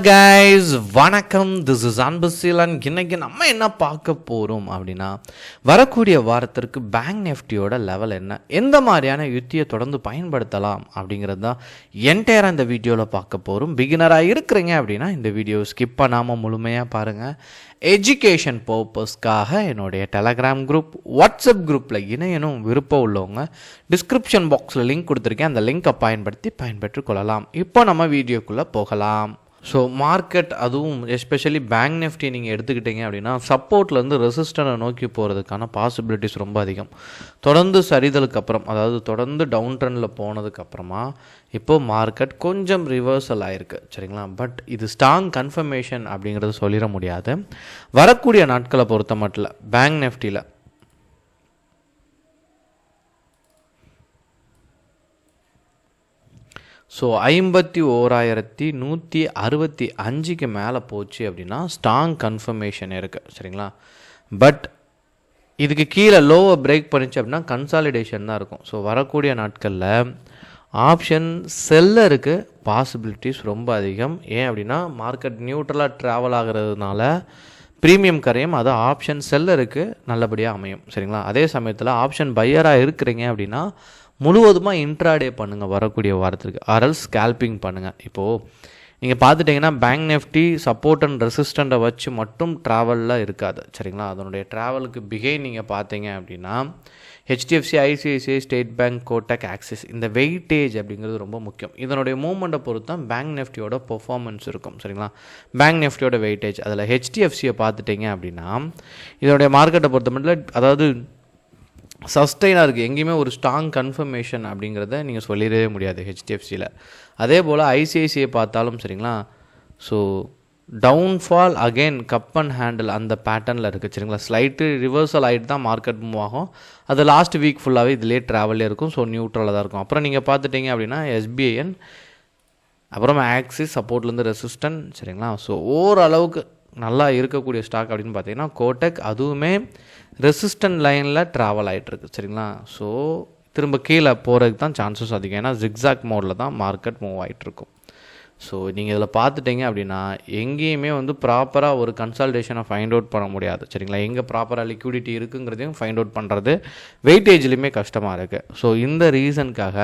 Guys வணக்கம், this is Anbuseelan. இன்னைக்கு நம்ம என்ன பார்க்க போகிறோம் அப்படின்னா, வரக்கூடிய வாரத்திற்கு பேங்க் நிஃப்டியோட லெவல் என்ன, எந்த மாதிரியான யுத்தியை தொடர்ந்து பயன்படுத்தலாம் அப்படிங்கிறது தான் என்டையராக இந்த வீடியோவில் பார்க்க போகிறோம். பிகினராக இருக்கிறீங்க அப்படின்னா இந்த வீடியோ ஸ்கிப் பண்ணாமல் முழுமையாக பாருங்கள். எஜுகேஷன் பர்பஸ்க்காக என்னுடைய டெலகிராம் குரூப், வாட்ஸ்அப் குரூப்பில் இணையணும் விருப்பம் உள்ளவங்க டிஸ்கிரிப்ஷன் பாக்ஸில் லிங்க் கொடுத்துருக்கேன். அந்த லிங்கை பயன்பெற்று கொள்ளலாம். இப்போ நம்ம வீடியோக்குள்ளே போகலாம். ஸோ மார்க்கெட், அதுவும் எஸ்பெஷலி பேங்க் நிஃப்டி நீங்கள் எடுத்துக்கிட்டீங்க அப்படின்னா சப்போர்ட்லேருந்து ரெசிஸ்டனை நோக்கி போகிறதுக்கான பாசிபிலிட்டிஸ் ரொம்ப அதிகம். தொடர்ந்து சரிதலுக்கு அப்புறம், அதாவது தொடர்ந்து டவுன் ட்ரெண்டில் போனதுக்கப்புறமா இப்போது மார்க்கெட் கொஞ்சம் ரிவர்சல் ஆகிருக்கு, சரிங்களா. பட் இது ஸ்ட்ராங் கன்ஃபர்மேஷன் அப்படிங்கிறது சொல்லிட முடியாது. வரக்கூடிய நாட்களை பொறுத்த மட்டும் பேங்க் நிஃப்டியில் ஸோ 51,165க்கு மேலே போச்சு அப்படின்னா ஸ்ட்ராங் கன்ஃபர்மேஷன் இருக்குது, சரிங்களா. பட் இதுக்கு கீழே லோவை பிரேக் பண்ணிச்சு அப்படின்னா கன்சாலிடேஷன் தான் இருக்கும். ஸோ வரக்கூடிய நாட்களில் ஆப்ஷன் செல்லருக்கு பாசிபிலிட்டிஸ் ரொம்ப அதிகம். ஏன் அப்படின்னா மார்க்கெட் நியூட்ரலாக ட்ராவல் ஆகிறதுனால ப்ரீமியம் கரையும், அது ஆப்ஷன் செல்லருக்கு நல்லபடியாக அமையும், சரிங்களா. அதே சமயத்தில் ஆப்ஷன் பையராக இருக்கிறீங்க அப்படின்னா முழுவதுமாக இன்ட்ராடே பண்ணுங்கள் வரக்கூடிய வாரத்திற்கு, ஆர்எல் ஸ்கேல்பிங் பண்ணுங்கள். இப்போது நீங்கள் பார்த்துட்டிங்கன்னா பேங்க் நிஃப்டி சப்போர்ட் அண்ட் ரெசிஸ்டண்ட்டை வச்சு மட்டும் ட்ராவலில் இருக்காது, சரிங்களா. அதனுடைய ட்ராவலுக்கு பிகைன் நீங்கள் பார்த்தீங்க அப்படின்னா HDFC, ICICI, state bank, Kotak, axis, இந்த வெயிட்டேஜ் அப்படிங்கிறது ரொம்ப முக்கியம். இதனுடைய மூவ்மெண்ட்டை பொறுத்து தான் பேங்க் நிஃப்டியோட பெர்ஃபார்மன்ஸ் இருக்கும், சரிங்களா. பேங்க் நிஃப்டியோட வெயிட்டேஜ், அதில் ஹெச்டிஎஃப்சியை பார்த்துட்டிங்க அப்படின்னா இதனுடைய மார்க்கெட்டை பொறுத்த மட்டும், அதாவது சஸ்டெயினாக இருக்குது, எங்கேயுமே ஒரு ஸ்ட்ராங் கன்ஃபர்மேஷன் அப்படிங்கிறத நீங்கள் சொல்லிடவே முடியாது ஹெச்டிஎஃப்சியில். அதே போல் ஐசிஐசிஐ பார்த்தாலும் சரிங்களா. So downfall again cup and handle அந்த பேட்டர்னில் இருக்குது, சரிங்களா. ஸ்லைட்டு ரிவர்சல் ஆகிட்டு தான் மார்க்கெட் மூவ் ஆகும். அது லாஸ்ட் வீக் ஃபுல்லாகவே இதிலே ட்ராவலே இருக்கும். ஸோ நியூட்ரலாக தான் இருக்கும். அப்புறம் நீங்கள் பார்த்துட்டிங்க அப்படின்னா எஸ்பிஐஎன், அப்புறம் ஆக்சிஸ் சப்போர்ட்லேருந்து ரெசிஸ்டன்ட், சரிங்களா. ஸோ ஓரளவுக்கு நல்லா இருக்கக்கூடிய ஸ்டாக் அப்படின்னு பார்த்தீங்கன்னா கோட்டக், அதுவுமே ரெசிஸ்டன்ட் லைனில் ட்ராவல் ஆகிட்டுருக்கு, சரிங்களா. ஸோ திரும்ப கீழே போகிறதுக்கு தான் சான்சஸ் அதிகம். ஏன்னா ஜிக்ஸாக் மோடில் தான் மார்க்கெட் மூவ் ஆகிட்டுருக்கும். ஸோ நீங்கள் இதில் பார்த்துட்டிங்க அப்படின்னா எங்கேயுமே ப்ராப்பராக ஒரு கன்சல்டேஷனை ஃபைண்ட் அவுட் பண்ண முடியாது, சரிங்களா. எங்கே ப்ராப்பராக லிக்விடிட்டி இருக்குங்கிறதையும் ஃபைண்ட் அவுட் பண்ணுறது வெயிட்டேஜ்லேயுமே கஷ்டமாக இருக்குது. ஸோ இந்த ரீசனுக்காக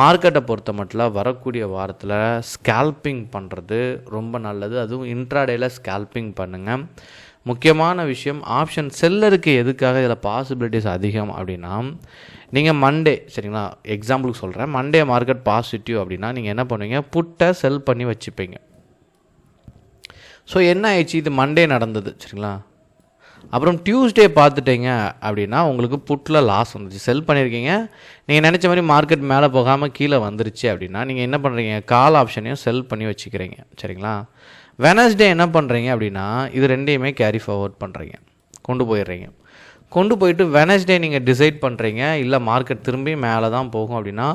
மார்க்கெட்டை பொறுத்த மட்டும் வரக்கூடிய வாரத்தில் ஸ்கேல்பிங் பண்ணுறது ரொம்ப நல்லது. அதுவும் இன்ட்ராடேயில் ஸ்கேல்பிங் பண்ணுங்கள். முக்கியமான விஷயம், ஆப்ஷன் செல்லருக்கு எதுக்காக இதில் பாசிபிலிட்டிஸ் அதிகம் அப்படின்னா, நீங்கள் மண்டே, சரிங்களா, எக்ஸாம்பிளுக்கு சொல்கிறேன், மண்டே மார்க்கெட் பாசிட்டிவ் அப்படின்னா நீங்கள் என்ன பண்ணுவீங்க, புட்டை செல் பண்ணி வச்சுப்பீங்க. ஸோ என்ன ஆயிடுச்சு, இது மண்டே நடந்தது, சரிங்களா. அப்புறம் டியூஸ்டே பார்த்துட்டீங்க அப்படின்னா உங்களுக்கு புட்டில் லாஸ் வந்துச்சு, செல் பண்ணியிருக்கீங்க. நீங்கள் நினச்ச மாதிரி மார்க்கெட் மேலே போகாமல் கீழே வந்துருச்சு அப்படின்னா நீங்கள் என்ன பண்ணுறீங்க, கால் ஆப்ஷனையும் செல் பண்ணி வச்சுக்கிறீங்க, சரிங்களா. வெனஸ்டே என்ன பண்ணுறீங்க அப்படின்னா இது ரெண்டையுமே கேரி ஃபார்வர்ட் பண்ணுறீங்க, கொண்டு போயிட்டு வெனஸ்டே நீங்கள் டிசைட் பண்ணுறீங்க, இல்லை மார்க்கெட் திரும்பி மேலே தான் போகும் அப்படின்னா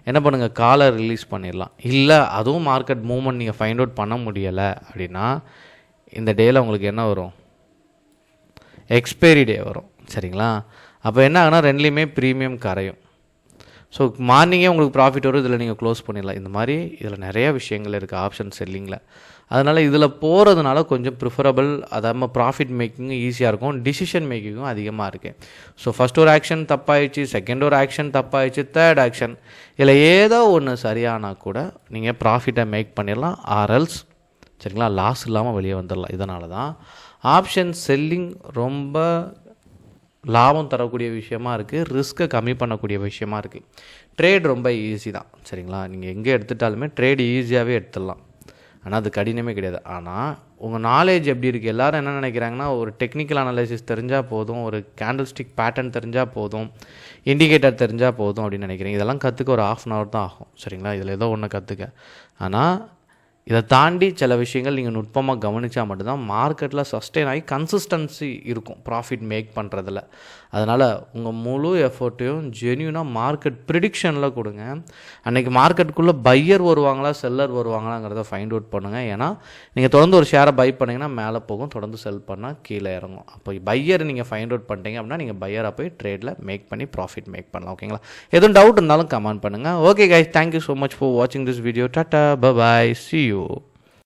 என்ன பண்ணுங்கள், காலை ரிலீஸ் பண்ணிடலாம். இல்லை அதுவும் மார்க்கெட் மூவ்மெண்ட் நீங்கள் ஃபைண்ட் அவுட் பண்ண முடியலை அப்படின்னா இந்த டேயில் உங்களுக்கு என்ன வரும், எக்ஸ்பைரி டே வரும், சரிங்களா. அப்போ என்ன ஆகுனா ரெண்டுலேயுமே ப்ரீமியம் கரையும். ஸோ மார்னிங்கே உங்களுக்கு ப்ராஃபிட் வரும், இதில் நீங்கள் க்ளோஸ் பண்ணிடலாம். இந்த மாதிரி இதில் நிறையா விஷயங்கள் இருக்குது ஆப்ஷன் செல்லிங்கில். அதனால் இதில் போகிறதுனால கொஞ்சம் ப்ரிஃபரபிள், அதாவது ப்ராஃபிட் மேக்கிங்கும் ஈஸியாக இருக்கும், டிசிஷன் மேக்கிங்கும் அதிகமாக இருக்குது. ஸோ ஃபஸ்ட் ஒரு ஆக்ஷன் தப்பாயிடுச்சு, செகண்ட் ஒரு ஆக்ஷன் தப்பாயிடுச்சு, தேர்ட் ஆக்ஷன், இதில் ஏதோ ஒன்று சரியானால் கூட நீங்கள் ப்ராஃபிட்டை மேக் பண்ணிடலாம், ஆர்எல்ஸ், சரிங்களா, லாஸ் இல்லாமல் வெளியே வந்துடலாம். இதனால தான் ஆப்ஷன் செல்லிங் ரொம்ப லாபம் தரக்கூடிய விஷயமா இருக்குது, ரிஸ்க்கை கம்மி பண்ணக்கூடிய விஷயமா இருக்குது. ட்ரேட் ரொம்ப ஈஸி தான், சரிங்களா. நீங்கள் எங்கே எடுத்துட்டாலுமே ட்ரேட் ஈஸியாகவே எடுத்துடலாம், ஆனால் அது கடினமே கிடையாது. ஆனால் உங்கள் நாலேஜ் எப்படி இருக்குது, எல்லோரும் என்ன நினைக்கிறாங்கன்னா ஒரு டெக்னிக்கல் அனாலிசிஸ் தெரிஞ்சால் போதும், ஒரு கேண்டில் ஸ்டிக் பேட்டர்ன் தெரிஞ்சால் போதும், இண்டிகேட்டர் தெரிஞ்சால் போதும் அப்படின்னு நினைக்கிறீங்க. இதெல்லாம் கற்றுக்க ஒரு 1/2 hour தான் ஆகும், சரிங்களா. இதில் ஏதோ ஒன்று கற்றுக்க. ஆனால் இதை தாண்டி சில விஷயங்கள் நீங்கள் நுட்பமாக கவனித்தா மட்டும்தான் மார்க்கெட்டில் சஸ்டெயின் ஆகி கன்சிஸ்டன்சி இருக்கும் ப்ராஃபிட் மேக் பண்ணுறதில். அதனால் உங்கள் முழு எஃபர்ட்டையும் ஜென்யூனாக மார்க்கெட் ப்ரிடிக்ஷனில் கொடுங்க. அன்றைக்கி மார்க்கெட்டுக்குள்ளே பையர் வருவாங்களா செல்லர் வருவாங்களாங்கிறத ஃபைண்ட் அவுட் பண்ணுங்கள். ஏன்னா நீங்கள் தொடர்ந்து ஒரு ஷேரை பை பண்ணிங்கன்னா மேலே போகும், தொடர்ந்து செல் பண்ணால் கீழே இறங்கும். அப்போ பையர் நீங்கள் ஃபைண்ட் அவுட் பண்ணிட்டீங்க அப்படின்னா நீங்கள் பையராக போய் ட்ரேடில் மேக் பண்ணி ப்ராஃபிட் மேக் பண்ணலாம், ஓகேங்களா. எதுவும் டவுட் இருந்தாலும் கமெண்ட் பண்ணுங்கள். Okay guys, thank you so much for வாட்சிங் திஸ் வீடியோ. டாட்டா, பை, see you.